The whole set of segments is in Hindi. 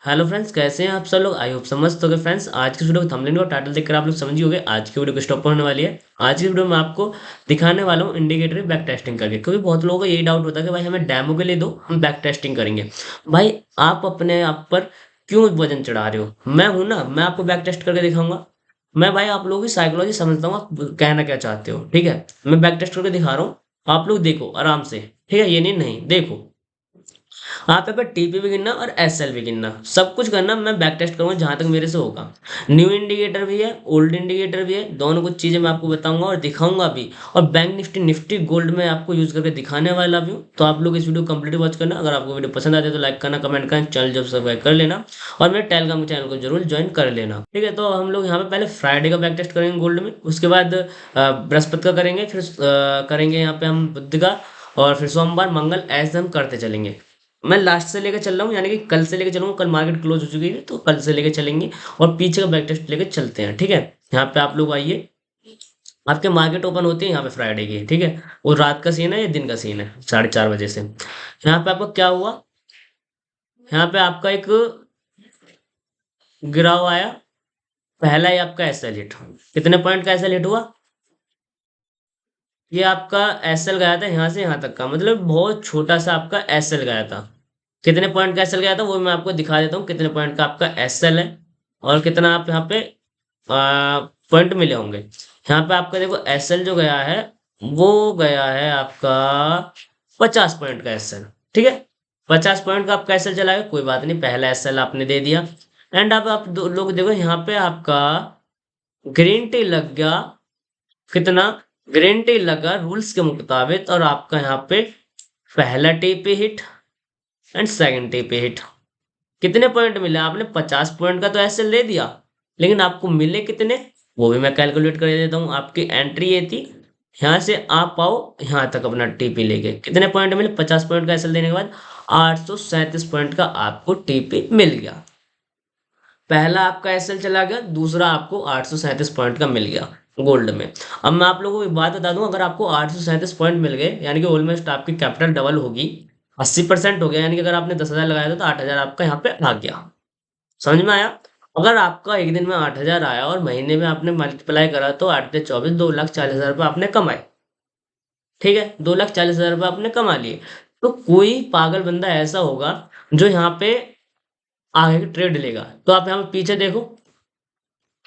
हेलो फ्रेंड्स, कैसे हैं आप सब लोग। आई होप समझ तो गए फ्रेंड्स। आज की वीडियो को थंबनेल और टाइटल देखकर आप लोग समझ ही होंगे आज की वीडियो को स्टॉप होने वाली है। आज की वीडियो में आपको दिखाने वाला हूँ इंडिकेटर बैक टेस्टिंग करके, क्योंकि बहुत लोगों को यही डाउट होता है कि भाई हमें डेमो के लिए दो, हम बैक टेस्टिंग करेंगे। भाई आप अपने आप पर क्यों वजन चढ़ा रहे हो? मैं हूं ना, मैं आपको बैक टेस्ट करके दिखाऊंगा। मैं भाई आप लोगों की साइकोलॉजी समझता हूँ, आप कहना क्या चाहते हो। ठीक है, मैं बैक टेस्ट करके दिखा रहा हूँ, आप लोग देखो आराम से। ठीक है, ये नहीं नहीं देखो, आप यहाँ पे टीपी भी गिनना और एसएल भी गिनना, सब कुछ करना। मैं बैक टेस्ट करूंगा जहां तक मेरे से होगा। न्यू इंडिकेटर भी है, ओल्ड इंडिकेटर भी है, दोनों कुछ चीजें मैं आपको बताऊंगा और दिखाऊंगा भी। और बैंक निफ्टी निफ्टी गोल्ड में आपको यूज करके दिखाने वाला भी हूँ। तो आप लोग इस वीडियो कंप्लीट वॉच करना। अगर आपको वीडियो पसंद आती है तो लाइक करना, कमेंट करना, चैनल जब सब्सक्राइब कर लेना और मेरे टेलीग्राम चैनल को जरूर ज्वाइन कर लेना। ठीक है, तो हम लोग यहाँ पे पहले फ्राइडे का बैक टेस्ट करेंगे गोल्ड में, उसके बाद बृहस्पति का करेंगे, फिर करेंगे यहाँ पे हम बुध का, और फिर सोमवार मंगल ऐसे हम करते चलेंगे। मैं लास्ट से लेकर चल रहा हूँ, यानी कि कल से लेकर चलूंगा। कल मार्केट क्लोज हो चुकी है तो कल से लेकर चलेंगे और पीछे का बैक टेस्ट लेकर चलते हैं। ठीक है, यहाँ पे आप लोग आइए। आपके मार्केट ओपन होती है यहाँ पे फ्राइडे की। ठीक है, वो रात का सीन है या दिन का सीन है, 4:30 बजे से। यहाँ पे आपको क्या हुआ, यहाँ पे आपका एक गिराव आया। पहला ही आपका एसएल हिट। कितने पॉइंट का एसएल हिट हुआ? ये आपका एसएल गया था यहाँ से यहाँ तक का, मतलब बहुत छोटा सा आपका एसएल गया था। कितने पॉइंट का एसएल गया था वो मैं आपको दिखा देता हूँ, कितने पॉइंट का आपका एसएल है और कितना आप यहाँ पे पॉइंट मिले होंगे। यहाँ पे आपका देखो एसएल जो गया है वो गया है आपका 50 पॉइंट का एसएल। ठीक है, 50 पॉइंट का आपका एसएल चला गया, कोई बात नहीं, पहला एसएल आपने दे दिया। एंड अब आप दो लोग देखो यहाँ पे आपका ग्रीन टी लग गया। कितना ग्रीन टी लगा रूल्स के मुताबिक, और आपका यहाँ पे पहला TP hit and second TP hit. कितने पॉइंट मिले आपने? 50 पॉइंट का तो ऐसे ले दिया, लेकिन आपको मिले कितने वो भी मैं कैलकुलेट कर देता हूँ। आपकी एंट्री ये थी, यहाँ से आप आओ यहाँ तक अपना टीपी लेके, कितने पॉइंट मिले? 50 पॉइंट का एसएल देने के बाद 837 पॉइंट का आपको टीपी मिल गया। पहला आपका एसएल चला गया, दूसरा आपको 837 पॉइंट का मिल गया गोल्ड में। अब मैं आप लोगों को एक बात बता दूं, अगर आपको 837 पॉइंट मिल गए यानी कि ऑलमोस्ट आपकी कैपिटल डबल होगी, 80% हो गया। यानी कि अगर आपने 10,000 लगाया था तो 8,000 आपका यहाँ पे आ गया। समझ में आया? अगर आपका एक दिन में 8,000 आया और महीने में आपने मल्टीप्लाई करा तो 8 से 24, 2,40,000 रुपये आपने कमाए। ठीक है, 2,40,000 रुपये आपने कमा लिए। तो कोई पागल बंदा ऐसा होगा जो यहाँ पे आगे की ट्रेड लेगा। तो आप यहाँ पे पीछे देखो,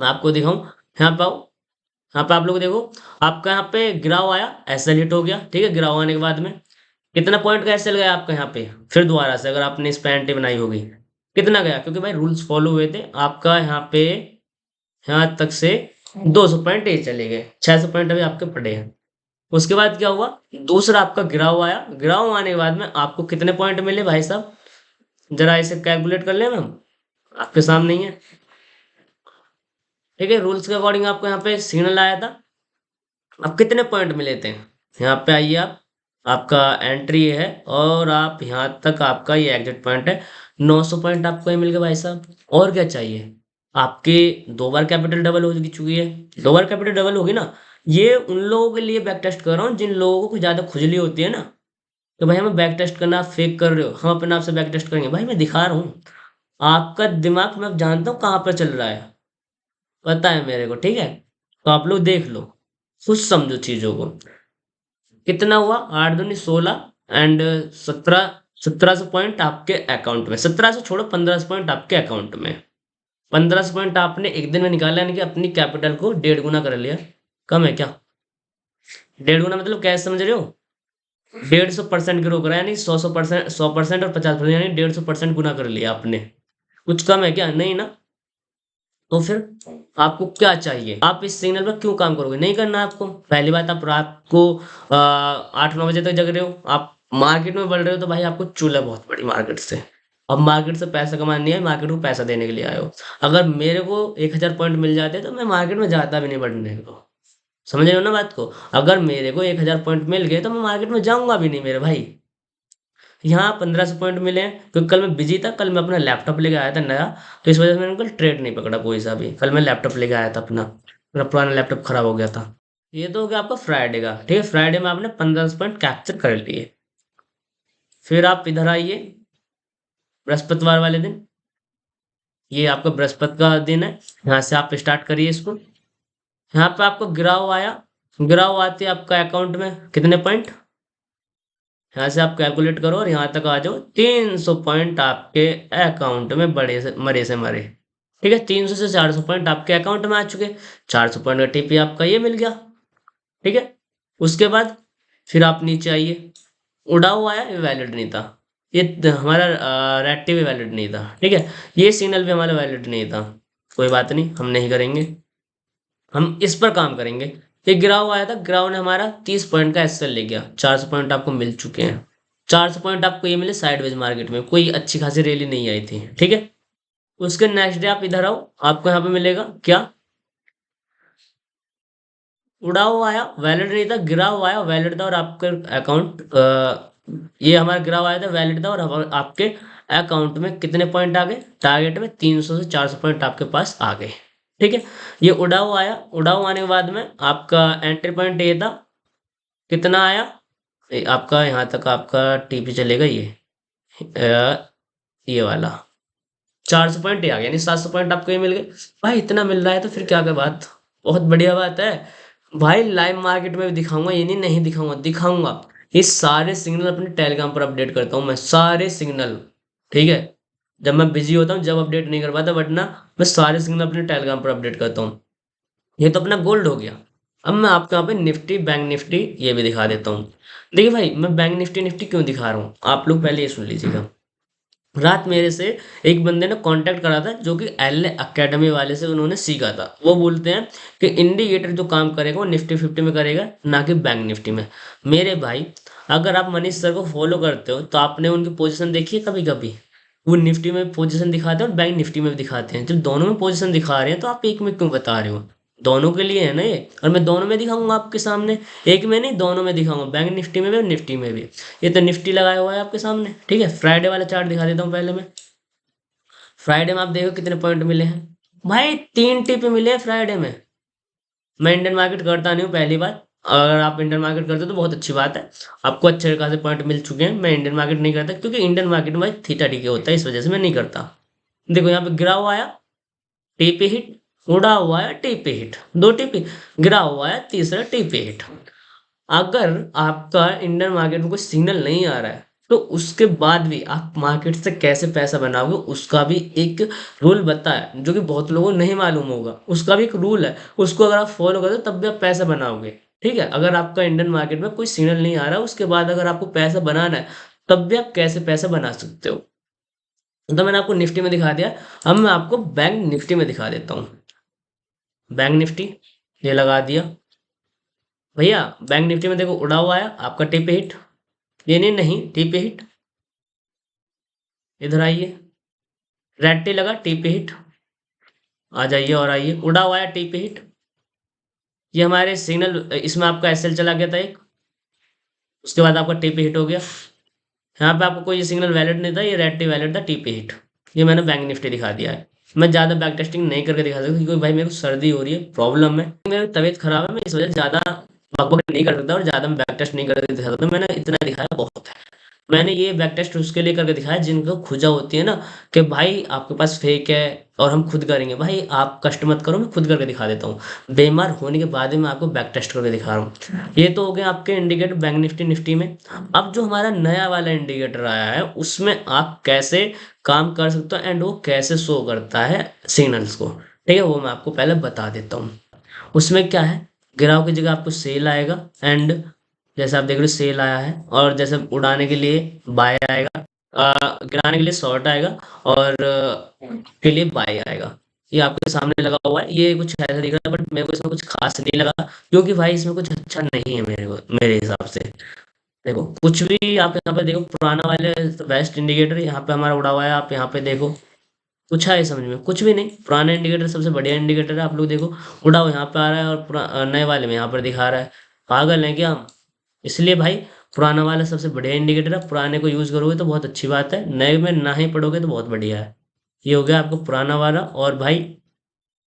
मैं आपको दिखाऊं, यहाँ पे आओ, यहाँ पे आप लोग देखो, आपका यहाँ पे गिराव आया, एसएल हिट हो गया। ठीक है, गिराव आने के बाद में कितना पॉइंट का एसएल गया आपका यहाँ पे? फिर दोबारा से अगर आपने इस पे एंट्री बनाई होगी, कितना गया? क्योंकि भाई रूल्स फॉलो हुए थे आपका यहाँ पे, यहाँ तक से 200 पॉइंट ये चले गए, 600 पॉइंट अभी आपके पड़े हैं। उसके बाद क्या हुआ? दूसरा आपका गिराव आया, गिराव आने के बाद में आपको कितने पॉइंट मिले भाई साहब? जरा इसे कैलकुलेट कर ले, हम आपके सामने ही है। ठीक है, रूल्स के अकॉर्डिंग आपको यहाँ पे सिग्नल आया था। अब कितने पॉइंट मिले थे? यहाँ पे आइए आप, आपका एंट्री है और आप यहाँ तक आपका ये एग्जिट पॉइंट है। 900 पॉइंट आपको ये मिल गया भाई साहब। और क्या चाहिए? आपके दो बार कैपिटल डबल हो चुकी है। दो बार कैपिटल डबल होगी ना। ये उन लोगों के लिए बैक टेस्ट कर रहा हूँ जिन लोगों को ज्यादा खुजली होती है ना, तो भाई हमें बैक टेस्ट करना, आप फेक कर रहे हो, हम अपने आप से बैक टेस्ट करेंगे। भाई मैं दिखा रहा हूँ, आपका दिमाग मैं जानता हूँ कहाँ पर चल रहा है, पता है मेरे को। ठीक है, तो आप लोग देख लो, खुद समझो चीजों को। कितना हुआ? 8 दूनी 16 एंड 1700 पॉइंट आपके अकाउंट में, 1700 छोड़ो, 1500 पॉइंट आपके अकाउंट में। 1500 पॉइंट आपने एक दिन में निकाला, यानी कि अपनी कैपिटल को 1.5 गुना कर लिया। कम है क्या? 1.5 गुना मतलब कैसे समझ रहे हो? 150% ग्रो करा, यानी 100% 100% और 50%, यानी 150% गुना कर लिया आपने। कुछ कम है क्या? नहीं ना। तो फिर आपको क्या चाहिए? आप इस सिग्नल पर क्यों काम करोगे? नहीं करना आपको। पहली बात, आप रात को 8-9 बजे तक जग रहे हो, आप मार्केट में बढ़ रहे हो, तो भाई आपको चूल है बहुत बड़ी मार्केट से। अब मार्केट से पैसा कमाने नहीं है, मार्केट को पैसा देने के लिए आए हो। अगर मेरे को 1,000 पॉइंट मिल जाते तो मैं मार्केट में जाता भी नहीं बढ़ने को। समझ रहे हो ना बात को? अगर मेरे को 1,000 पॉइंट मिल गए तो मैं मार्केट में जाऊंगा भी नहीं मेरे भाई। यहाँ 1500 पॉइंट मिले हैं क्योंकि कल मैं बिजी था, कल मैं अपना लैपटॉप लेके आया था नया, तो इस वजह से मैंने कल ट्रेड नहीं पकड़ा कोई सा भी। कल मैं लैपटॉप लेके आया था अपना, मेरा पुराना लैपटॉप खराब हो गया था। ये तो हो गया आपका फ्राइडे का। ठीक है, फ्राइडे में आपने 1500 पॉइंट कैप्चर कर लिए। फिर आप इधर आइए बृहस्पतिवार वाले दिन। ये आपका बृहस्पति का दिन है। यहाँ से आप स्टार्ट करिए इसको। यहाँ पे आपको गिरा हुआ आया, गिरा हुआ आते आपका अकाउंट में कितने पॉइंट, यहाँ से आप कैलकुलेट करो और यहाँ तक आ जाओ। 300 पॉइंट आपके अकाउंट में बड़े से मरे से मरे। ठीक है, 300 से 400 पॉइंट आपके अकाउंट में आ चुके। 400 पॉइंट का टीपी आपका ये मिल गया। ठीक है, उसके बाद फिर आप नीचे आइए। उड़ा हुआ आया, ये वैलिड नहीं था। ये हमारा रेक्टिव भी वैलिड नहीं था। ठीक है, ये सिग्नल भी हमारा वैलिड नहीं था। कोई बात नहीं, हम नहीं करेंगे, हम इस पर काम करेंगे। ये गिराव आया था, गिराव ने हमारा 30 पॉइंट का एसएल ले गया। 400 पॉइंट आपको मिल चुके हैं। 400 पॉइंट आपको ये मिले साइडवेज मार्केट में, कोई अच्छी खासी रैली नहीं आई थी। ठीक है, उसके नेक्स्ट डे आप इधर आओ, आपको यहाँ पे मिलेगा क्या, उड़ा हुआ आया, वैलिड नहीं था, गिरा हुआ आया, वैलिड था। और आपके अकाउंट ये हमारा गिरा हुआ आया था, वैलिड था। और आपके अकाउंट में कितने पॉइंट आ गए, टारगेट में 300 से 400 पॉइंट आपके पास आ गए। ठीक है, ये उड़ा हुआ आया, उड़ा हुआ आने के बाद में आपका एंट्री पॉइंट ये था, कितना आया, आपका यहाँ तक आपका टीपी चलेगा ये वाला 400 पॉइंट ही आ गया, यानी 700 पॉइंट आपको ये मिल गए। भाई इतना मिल रहा है तो फिर क्या क्या बात, बहुत बढ़िया बात है भाई। लाइव मार्केट में भी दिखाऊंगा, ये नहीं दिखाऊंगा, दिखाऊंगा। ये सारे सिग्नल अपने टेलीग्राम पर अपडेट करता हूँ मैं, सारे सिग्नल। ठीक है, जब मैं बिजी होता हूँ जब अपडेट नहीं कर पाता, वरना मैं सारे सिग्नल अपने टेलीग्राम पर अपडेट करता हूँ। ये तो अपना गोल्ड हो गया। अब मैं आपको यहाँ पे निफ्टी बैंक निफ्टी ये भी दिखा देता हूँ। देखिए भाई, मैं बैंक निफ्टी निफ्टी क्यों दिखा रहा हूँ, आप लोग पहले ये सुन लीजिएगा। रात मेरे से एक बंदे ने कांटेक्ट करा था, जो कि एल अकेडमी वाले से उन्होंने सीखा था। वो बोलते हैं कि इंडिकेटर जो काम करेगा वो निफ्टी 50 में करेगा, ना कि बैंक निफ्टी में। मेरे भाई, अगर आप मनीष सर को फॉलो करते हो तो आपने उनकी पोजीशन देखी है कभी कभी। वो निफ्टी में पोजीशन दिखाते हैं और बैंक निफ्टी में भी दिखाते हैं। जब दोनों में पोजीशन दिखा रहे हैं तो आप एक में क्यों बता रहे हो, दोनों के लिए है ना ये। और मैं दोनों में दिखाऊंगा आपके सामने, एक में नहीं दोनों में दिखाऊंगा, बैंक निफ्टी में भी और निफ्टी में भी। ये तो निफ्टी लगाया हुआ है आपके सामने। ठीक है, फ्राइडे वाला चार्ट दिखा देता हूँ पहले मैं। फ्राइडे में आप देखो कितने पॉइंट मिले हैं भाई, 3 टिप मिले हैं फ्राइडे में। मैं इंडियन मार्केट करता नहीं हूँ पहली बात, अगर आप इंडियन मार्केट करते हो तो बहुत अच्छी बात है, आपको अच्छे खासे पॉइंट मिल चुके हैं। मैं इंडियन मार्केट नहीं करता, क्योंकि इंडियन मार्केट में भाई थीटा टीके होता है, इस वजह से मैं नहीं करता। देखो यहाँ पे गिरा हुआ आया, टीपी हिट, उड़ा हुआ है टीपी हिट, 2 टीपी, गिरा हुआ है तीसरा टीपी हिट। अगर आपका इंडियन मार्केट में कोई सिग्नल नहीं आ रहा है, तो उसके बाद भी आप मार्केट से कैसे पैसा बनाओगे, उसका भी एक रूल बताया है, जो कि बहुत लोगों को नहीं मालूम होगा। उसका भी एक रूल है, उसको अगर आप फॉलो करोगे तब भी आप पैसा बनाओगे। ठीक है, अगर आपका इंडियन मार्केट में कोई सिग्नल नहीं आ रहा, उसके बाद अगर आपको पैसा बनाना है, तब भी आप कैसे पैसा बना सकते हो। तो मैंने आपको निफ्टी में दिखा दिया, अब मैं आपको बैंक निफ्टी में दिखा देता हूँ। बैंक निफ्टी ये लगा दिया भैया। बैंक निफ्टी में देखो, उड़ा हुआ है आपका टिप हिट, ये नहीं टिप हिट, इधर आइए, रेड टी लगा टिप हिट, आ जाइए और आइए, उड़ा हुआ है टिप हिट। ये हमारे सिग्नल, इसमें आपका एसएल चला गया था एक, उसके बाद आपका टिप हिट हो गया। यहाँ पे आपको कोई सिग्नल वैलिड नहीं था, ये रेड टी वैलिड था, टिप हिट। ये मैंने बैंक निफ्टी दिखा दिया है। मैं ज़्यादा बैक टेस्टिंग नहीं करके दिखा सकता, क्योंकि भाई मेरे को सर्दी हो रही है, प्रॉब्लम है, मेरी तबीयत खराब है, मैं इस वजह से ज़्यादा बकबक नहीं कर सकता और ज़्यादा मैं बैक टेस्ट नहीं करके दिखा सकता। मैंने इतना दिखाया बहुत है। मैंने ये बैक टेस्ट उसके लिए करके दिखाया जिनको खुजा होती है ना, कि भाई आपके पास फेक है और हम खुद करेंगे। भाई आप कष्ट मत करो, मैं खुद करके दिखा देता हूँ। बीमार होने के बाद ही मैं आपको बैक टेस्ट करके दिखा रहा हूँ। ये तो हो गए आपके इंडिकेटर बैंक निफ्टी निफ्टी में। अब जो हमारा नया वाला इंडिकेटर आया है, उसमें आप कैसे काम कर सकते हो एंड वो कैसे शो करता है सिग्नल्स को। ठीक है, वो मैं आपको पहले बता देता हूँ। उसमें क्या है, गिराव की जगह आपको सेल आएगा, एंड जैसे आप देख रहे हो सेल आया है, और जैसे उड़ाने के लिए बाय आएगा, गिराने के लिए शॉर्ट आएगा, और के लिए बाय आएगा। ये आपके सामने लगा हुआ है, ये कुछ ऐसा दिख रहा है, बट मेरे को इसमें कुछ खास नहीं लगा, क्योंकि भाई इसमें कुछ अच्छा नहीं है मेरे को, मेरे हिसाब से। देखो कुछ भी आप यहाँ पे देखो, पुराना वाले बेस्ट इंडिकेटर यहाँ पे हमारा उड़ा हुआ है, आप यहाँ पे देखो, कुछ है समझ में, कुछ भी नहीं। पुराना इंडिकेटर सबसे बढ़िया इंडिकेटर है, आप लोग देखो, उड़ा हुआ यहाँ पे आ रहा है, और नए वाले में यहाँ पर दिखा रहा है। पागल है क्या हम। इसलिए भाई, पुराना वाला सबसे बढ़िया इंडिकेटर है, पुराने को यूज़ करोगे तो बहुत अच्छी बात है, नए में ना ही पढ़ोगे तो बहुत बढ़िया है। ये हो गया आपको पुराना वाला। और भाई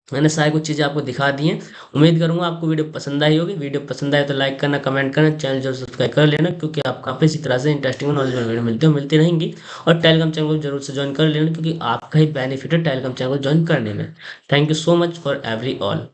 मैंने सारी कुछ चीज़ें आपको दिखा दी हैं। उम्मीद करूँगा आपको वीडियो पसंद आई होगी। वीडियो पसंद आए तो लाइक करना, कमेंट करना, चैनल ज़रूर सब्सक्राइब कर लेना, क्योंकि आपको काफ़ी इसी तरह से इंटरेस्टिंग और नॉलेजेबल वीडियो मिलती रहेंगी। और टेलीग्राम चैनल को जरूर से ज्वाइन कर लेना, क्योंकि आपका ही बेनिफिट है टेलीग्राम चैनल को ज्वाइन करने में। Thank you so much for every all.